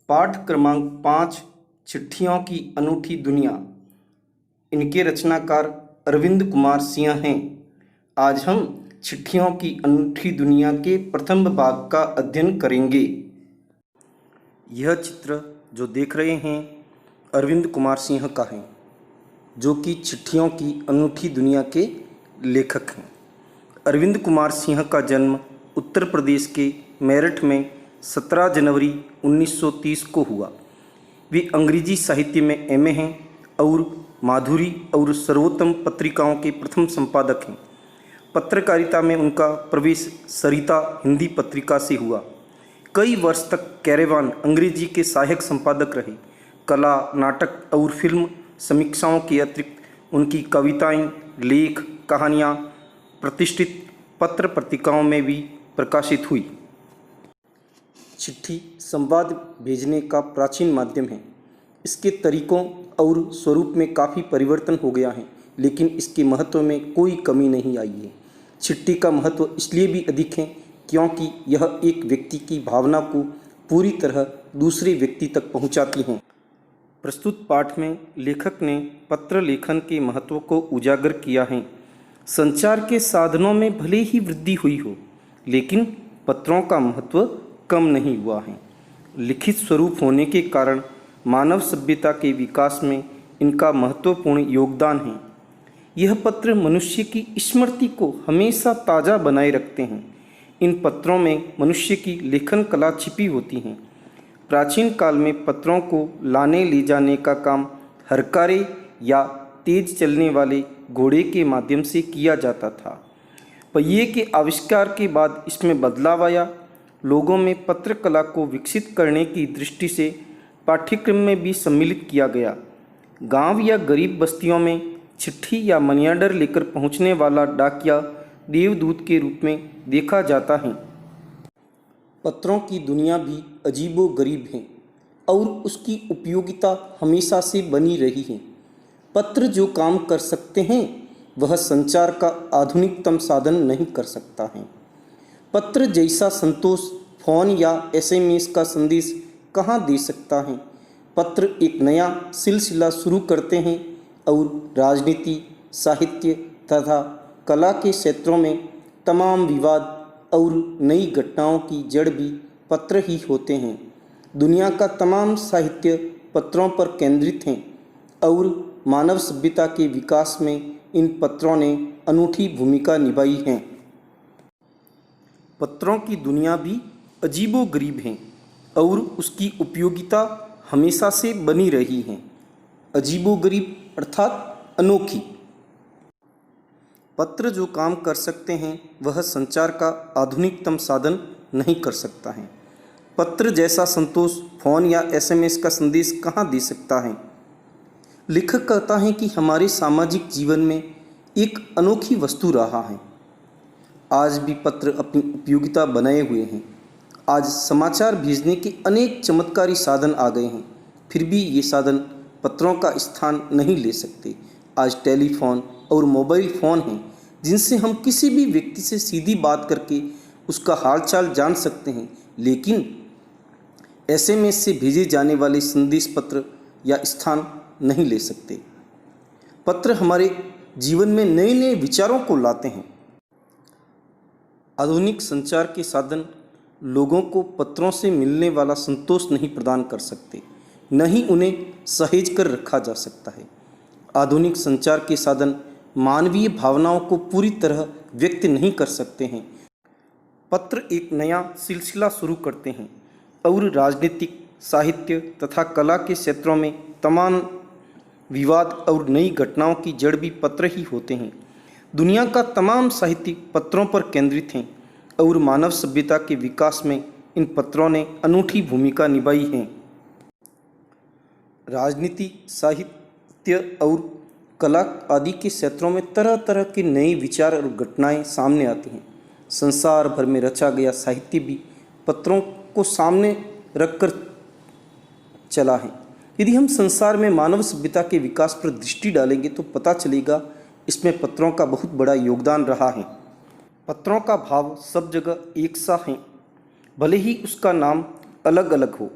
पाठ क्रमांक 5 चिट्ठियों की अनूठी दुनिया। इनके रचनाकार अरविंद कुमार सिंह हैं। आज हम चिट्ठियों की अनूठी दुनिया के प्रथम भाग का अध्ययन करेंगे। यह चित्र जो देख रहे हैं अरविंद कुमार सिंह का है, जो कि चिट्ठियों की अनूठी दुनिया के लेखक हैं। अरविंद कुमार सिंह का जन्म उत्तर प्रदेश के मेरठ में 17 जनवरी 1930 को हुआ। वे अंग्रेजी साहित्य में एमए हैं और माधुरी और सर्वोत्तम पत्रिकाओं के प्रथम संपादक हैं। पत्रकारिता में उनका प्रवेश सरिता हिंदी पत्रिका से हुआ। कई वर्ष तक कैरेवान अंग्रेजी के सहायक संपादक रहे। कला, नाटक और फिल्म समीक्षाओं के अतिरिक्त उनकी कविताएं, लेख, कहानियां प्रतिष्ठित पत्र पत्रिकाओं में भी प्रकाशित हुई। चिट्ठी संवाद भेजने का प्राचीन माध्यम है। इसके तरीकों और स्वरूप में काफ़ी परिवर्तन हो गया है, लेकिन इसके महत्व में कोई कमी नहीं आई है। चिट्ठी का महत्व इसलिए भी अधिक है क्योंकि यह एक व्यक्ति की भावना को पूरी तरह दूसरे व्यक्ति तक पहुंचाती हैं। प्रस्तुत पाठ में लेखक ने पत्र लेखन के महत्व को उजागर किया है। संचार के साधनों में भले ही वृद्धि हुई हो, लेकिन पत्रों का महत्व कम नहीं हुआ है। लिखित स्वरूप होने के कारण मानव सभ्यता के विकास में इनका महत्वपूर्ण योगदान है। यह पत्र मनुष्य की स्मृति को हमेशा ताज़ा बनाए रखते हैं। इन पत्रों में मनुष्य की लेखन कला छिपी होती हैं। प्राचीन काल में पत्रों को लाने ले जाने का काम हरकारे या तेज चलने वाले घोड़े के माध्यम से किया जाता था। पहिए के आविष्कार के बाद इसमें बदलाव आया। लोगों में पत्र कला को विकसित करने की दृष्टि से पाठ्यक्रम में भी सम्मिलित किया गया। गांव या गरीब बस्तियों में चिट्ठी या मनीऑर्डर लेकर पहुंचने वाला डाकिया देवदूत के रूप में देखा जाता है। पत्रों की दुनिया भी अजीबोगरीब है और उसकी उपयोगिता हमेशा से बनी रही है। पत्र जो काम कर सकते हैं वह संचार का आधुनिकतम साधन नहीं कर सकता है। पत्र जैसा संतोष फ़ोन या एसएमएस का संदेश कहाँ दे सकता है। पत्र एक नया सिलसिला शुरू करते हैं और राजनीति, साहित्य तथा कला के क्षेत्रों में तमाम विवाद और नई घटनाओं की जड़ भी पत्र ही होते हैं। दुनिया का तमाम साहित्य पत्रों पर केंद्रित हैं और मानव सभ्यता के विकास में इन पत्रों ने अनूठी भूमिका निभाई है। पत्रों की दुनिया भी अजीबोगरीब है और उसकी उपयोगिता हमेशा से बनी रही है। अजीबोगरीब अर्थात अनोखी। पत्र जो काम कर सकते हैं वह संचार का आधुनिकतम साधन नहीं कर सकता है। पत्र जैसा संतोष फ़ोन या एसएमएस का संदेश कहाँ दे सकता है। लेखक कहता है कि हमारे सामाजिक जीवन में एक अनोखी वस्तु रहा है। आज भी पत्र अपनी उपयोगिता बनाए हुए हैं। आज समाचार भेजने के अनेक चमत्कारी साधन आ गए हैं, फिर भी ये साधन पत्रों का स्थान नहीं ले सकते। आज टेलीफोन और मोबाइल फ़ोन हैं जिनसे हम किसी भी व्यक्ति से सीधी बात करके उसका हालचाल जान सकते हैं, लेकिन एसएमएस से भेजे जाने वाले संदेश पत्र या स्थान नहीं ले सकते। पत्र हमारे जीवन में नए नए विचारों को लाते हैं। आधुनिक संचार के साधन लोगों को पत्रों से मिलने वाला संतोष नहीं प्रदान कर सकते, न ही उन्हें सहेज कर रखा जा सकता है। आधुनिक संचार के साधन मानवीय भावनाओं को पूरी तरह व्यक्त नहीं कर सकते हैं। पत्र एक नया सिलसिला शुरू करते हैं और राजनीतिक, साहित्य तथा कला के क्षेत्रों में तमाम विवाद और नई घटनाओं की जड़ भी पत्र ही होते हैं। दुनिया का तमाम साहित्य पत्रों पर केंद्रित हैं और मानव सभ्यता के विकास में इन पत्रों ने अनूठी भूमिका निभाई है। राजनीति, साहित्य और कला आदि के क्षेत्रों में तरह तरह के नए विचार और घटनाएं सामने आती हैं। संसार भर में रचा गया साहित्य भी पत्रों को सामने रखकर चला है। यदि हम संसार में मानव सभ्यता के विकास पर दृष्टि डालेंगे तो पता चलेगा इसमें पत्रों का बहुत बड़ा योगदान रहा है। पत्रों का भाव सब जगह एक सा है, भले ही उसका नाम अलग अलग हो।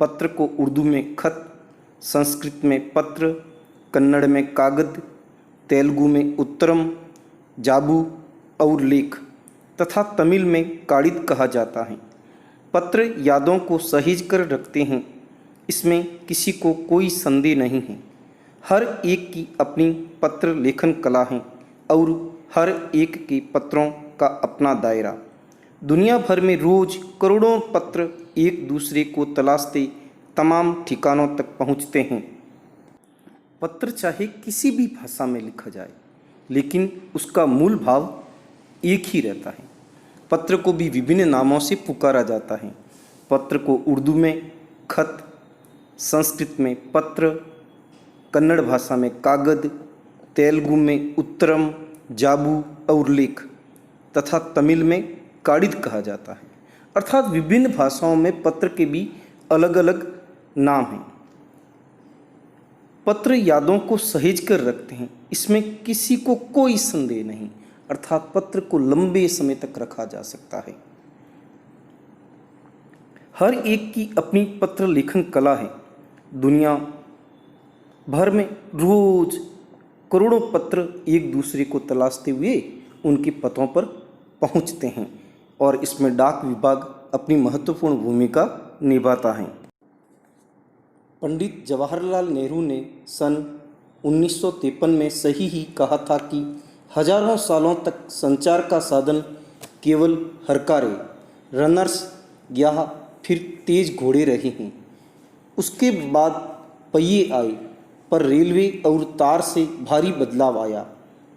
पत्र को उर्दू में खत, संस्कृत में पत्र, कन्नड़ में कागद, तेलुगु में उत्तरम, जाबू और लेख तथा तमिल में काड़िद कहा जाता है। पत्र यादों को सहेज कर रखते हैं, इसमें किसी को कोई संदेह नहीं है। हर एक की अपनी पत्र लेखन कला है और हर एक के पत्रों का अपना दायरा। दुनिया भर में रोज करोड़ों पत्र एक दूसरे को तलाशते तमाम ठिकानों तक पहुंचते हैं। पत्र चाहे किसी भी भाषा में लिखा जाए, लेकिन उसका मूल भाव एक ही रहता है। पत्र को भी विभिन्न नामों से पुकारा जाता है। पत्र को उर्दू में खत, संस्कृत में पत्र, कन्नड़ भाषा में कागद, तेलुगु में उत्तरम, जाबू और लेख तथा तमिल में काड़िद कहा जाता है। अर्थात विभिन्न भाषाओं में पत्र के भी अलग अलग नाम हैं। पत्र यादों को सहेज कर रखते हैं, इसमें किसी को कोई संदेह नहीं। अर्थात पत्र को लंबे समय तक रखा जा सकता है। हर एक की अपनी पत्र लेखन कला है। दुनिया भर में रोज करोड़ों पत्र एक दूसरे को तलाशते हुए उनके पतों पर पहुंचते हैं और इसमें डाक विभाग अपनी महत्वपूर्ण भूमिका निभाता है। पंडित जवाहरलाल नेहरू ने सन 1953 में सही ही कहा था कि हजारों सालों तक संचार का साधन केवल हरकारे, रनर्स या फिर तेज घोड़े रहे हैं। उसके बाद पहिए आए, पर रेलवे और तार से भारी बदलाव आया।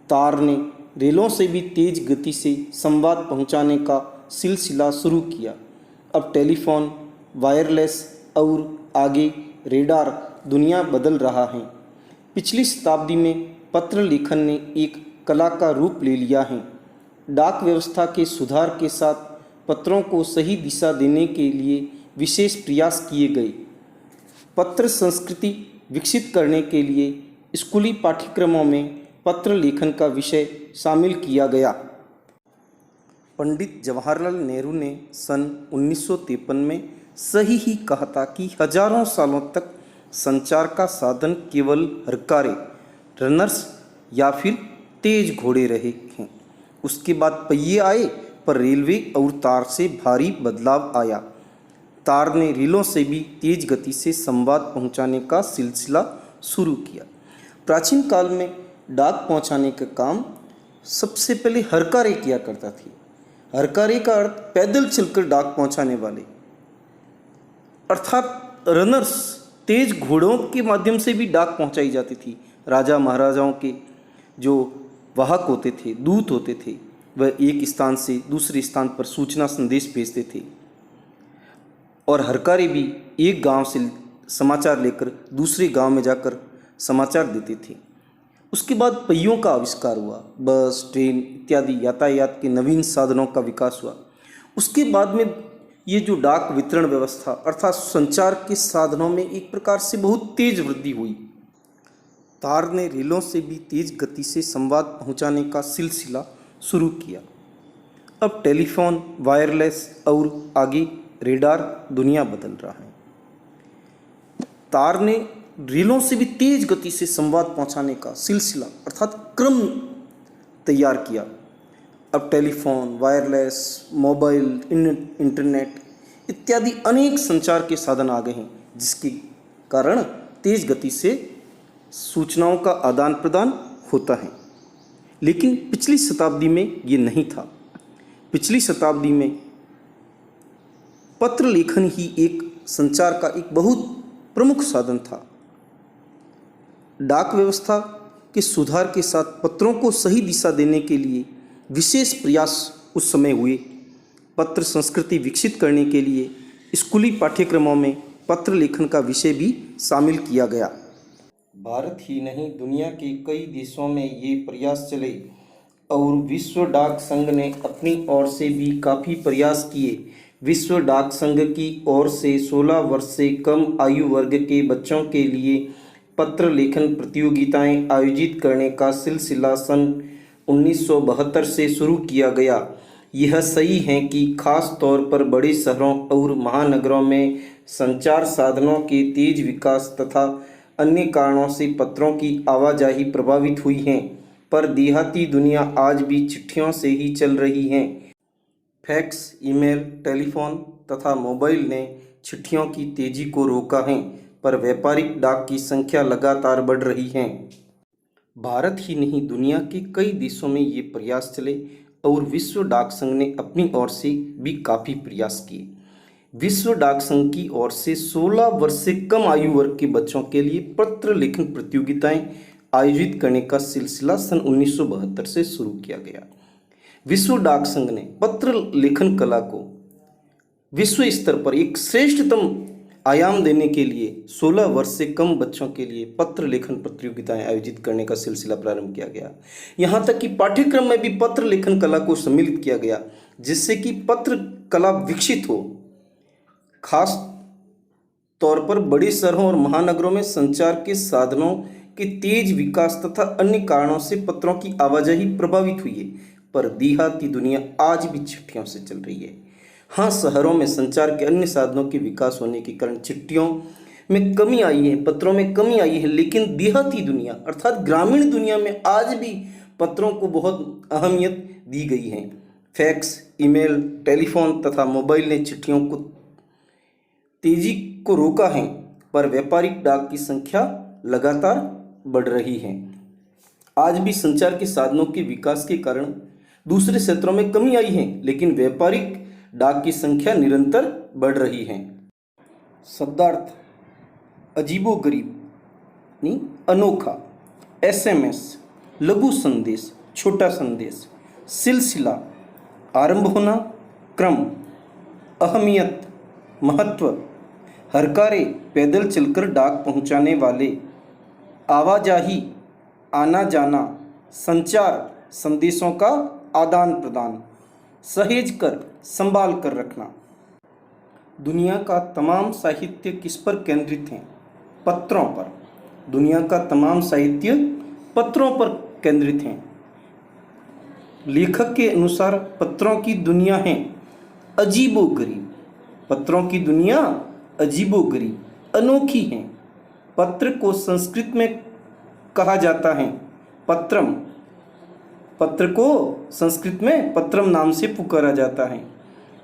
तार ने रेलों से भी तेज गति से संवाद पहुंचाने का सिलसिला शुरू किया। अब टेलीफोन, वायरलेस और आगे रेडार दुनिया बदल रहा है। पिछली शताब्दी में पत्र लेखन ने एक कला का रूप ले लिया है। डाक व्यवस्था के सुधार के साथ पत्रों को सही दिशा देने के लिए विशेष प्रयास किए गए। पत्र संस्कृति विकसित करने के लिए स्कूली पाठ्यक्रमों में पत्र लेखन का विषय शामिल किया गया। पंडित जवाहरलाल नेहरू ने सन 1953 में सही ही कहा था कि हजारों सालों तक संचार का साधन केवल हरकारे, रनर्स या फिर तेज घोड़े रहे हैं। उसके बाद पहिए आए, पर रेलवे और तार से भारी बदलाव आया। तार ने रेलों से भी तेज गति से संवाद पहुंचाने का सिलसिला शुरू किया। प्राचीन काल में डाक पहुंचाने का काम सबसे पहले हरकारे किया करता थी। हरकारे का अर्थ पैदल चलकर डाक पहुंचाने वाले, अर्थात रनर्स, तेज घोड़ों के माध्यम से भी डाक पहुंचाई जाती थी। राजा महाराजाओं के जो वाहक होते थे, दूत होते थे, वह एक स्थान से दूसरे स्थान पर सूचना संदेश भेजते थे और हरकारे भी एक गांव से समाचार लेकर दूसरे गांव में जाकर समाचार देते थे। उसके बाद पहियों का आविष्कार हुआ, बस, ट्रेन इत्यादि यातायात के नवीन साधनों का विकास हुआ। उसके बाद में ये जो डाक वितरण व्यवस्था अर्थात संचार के साधनों में एक प्रकार से बहुत तेज वृद्धि हुई। तार ने रेलों से भी तेज गति से संवाद पहुंचाने का सिलसिला शुरू किया। अब टेलीफोन, वायरलेस और आगे रेडार दुनिया बदल रहा है। तार ने रेलों से भी तेज गति से संवाद पहुंचाने का सिलसिला अर्थात क्रम तैयार किया। अब टेलीफोन, वायरलेस, मोबाइल, इंटरनेट इत्यादि अनेक संचार के साधन आ गए हैं, जिसके कारण तेज गति से सूचनाओं का आदान प्रदान होता है। लेकिन पिछली शताब्दी में ये नहीं था। पिछली शताब्दी में पत्र लेखन ही एक संचार का एक बहुत प्रमुख साधन था। डाक व्यवस्था के सुधार के साथ पत्रों को सही दिशा देने के लिए विशेष प्रयास उस समय हुए। पत्र संस्कृति विकसित करने के लिए स्कूली पाठ्यक्रमों में पत्र लेखन का विषय भी शामिल किया गया। भारत ही नहीं, दुनिया के कई देशों में ये प्रयास चले और विश्व डाक संघ ने अपनी ओर से भी काफ़ी प्रयास किए। विश्व डाक संघ की ओर से 16 वर्ष से कम आयु वर्ग के बच्चों के लिए पत्र लेखन प्रतियोगिताएं आयोजित करने का सिलसिला सन 1972 से शुरू किया गया। यह सही है कि खास तौर पर बड़े शहरों और महानगरों में संचार साधनों के तेज विकास तथा अन्य कारणों से पत्रों की आवाजाही प्रभावित हुई है, पर देहाती दुनिया आज भी चिट्ठियों से ही चल रही है। फैक्स, ईमेल, टेलीफोन तथा मोबाइल ने चिट्ठियों की तेजी को रोका है, पर व्यापारिक डाक की संख्या लगातार बढ़ रही है। भारत ही नहीं, दुनिया के कई देशों में ये प्रयास चले और विश्व डाक संघ ने अपनी ओर से भी काफ़ी प्रयास किए। विश्व डाक संघ की ओर से 16 वर्ष से कम आयु वर्ग के बच्चों के लिए पत्र लेखन प्रतियोगिताएं आयोजित करने का सिलसिला सन 1972 से शुरू किया गया। विश्व डाक संघ ने पत्र लेखन कला को विश्व स्तर पर एक श्रेष्ठतम आयाम देने के लिए 16 वर्ष से कम बच्चों के लिए पत्र लेखन प्रतियोगिताएं आयोजित करने का सिलसिला प्रारंभ किया गया। यहाँ तक कि पाठ्यक्रम में भी पत्र लेखन कला को सम्मिलित किया गया, जिससे कि पत्र कला विकसित हो। खास तौर पर बड़े शहरों और महानगरों में संचार के साधनों के तेज विकास तथा अन्य कारणों से पत्रों की आवाजाही प्रभावित हुई है, पर देहाती दुनिया आज भी चिट्ठियों से चल रही है। हाँ, शहरों में संचार के अन्य साधनों के विकास होने के कारण चिट्ठियों में कमी आई है, पत्रों में कमी आई है, लेकिन देहाती दुनिया अर्थात ग्रामीण दुनिया में आज भी पत्रों को बहुत अहमियत दी गई है। फैक्स, ईमेल, टेलीफोन तथा मोबाइल ने चिट्ठियों को तेजी को रोका है, पर व्यापारिक डाक की संख्या लगातार बढ़ रही है। आज भी संचार के साधनों के विकास के कारण दूसरे क्षेत्रों में कमी आई है, लेकिन व्यापारिक डाक की संख्या निरंतर बढ़ रही है। शब्दार्थ: अजीबोगरीब यानी अनोखा, SMS, लघु संदेश, छोटा संदेश, सिलसिला, आरंभ होना, क्रम, अहमियत, महत्व, हरकारे, पैदल चलकर डाक पहुंचाने वाले, आवाजाही, आना जाना, संचार, संदेशों का आदान प्रदान, सहेज कर, संभाल कर रखना। दुनिया का तमाम साहित्य किस पर केंद्रित है? पत्रों पर। दुनिया का तमाम साहित्य पत्रों पर केंद्रित है। लेखक के अनुसार पत्रों की दुनिया है अजीबोगरीब। पत्रों की दुनिया अजीबोगरीब, अनोखी है। पत्र को संस्कृत में कहा जाता है पत्रम। पत्र को संस्कृत में पत्रम नाम से पुकारा जाता है।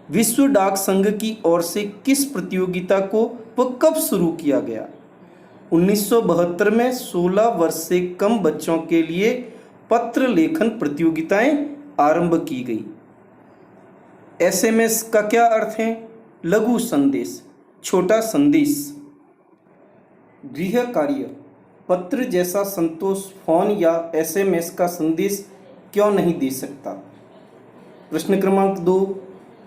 विश्व डाक संघ की ओर से किस प्रतियोगिता को व कब शुरू किया गया? 1972 में 16 वर्ष से कम बच्चों के लिए पत्र लेखन प्रतियोगिताएं आरंभ की गई। SMS का क्या अर्थ है? लघु संदेश, छोटा संदेश। गृह कार्य: पत्र जैसा संतोष फोन या SMS का संदेश क्यों नहीं दे सकता? प्रश्न क्रमांक 2,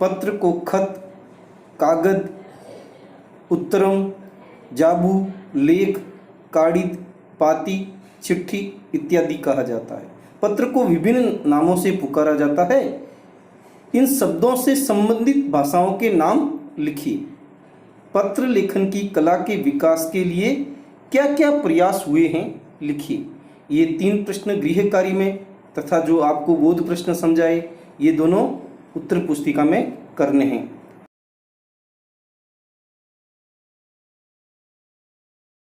पत्र को खत, कागज, उत्तरम, जाबू, लेख, काडित, पाती, चिट्ठी इत्यादि कहा जाता है। पत्र को विभिन्न नामों से पुकारा जाता है। इन शब्दों से संबंधित भाषाओं के नाम लिखिए। पत्र लेखन की कला के विकास के लिए क्या क्या प्रयास हुए हैं, लिखिए। ये 3 प्रश्न गृह कार्य में तथा जो आपको बोध प्रश्न समझाए, ये दोनों उत्तर पुस्तिका में करने हैं।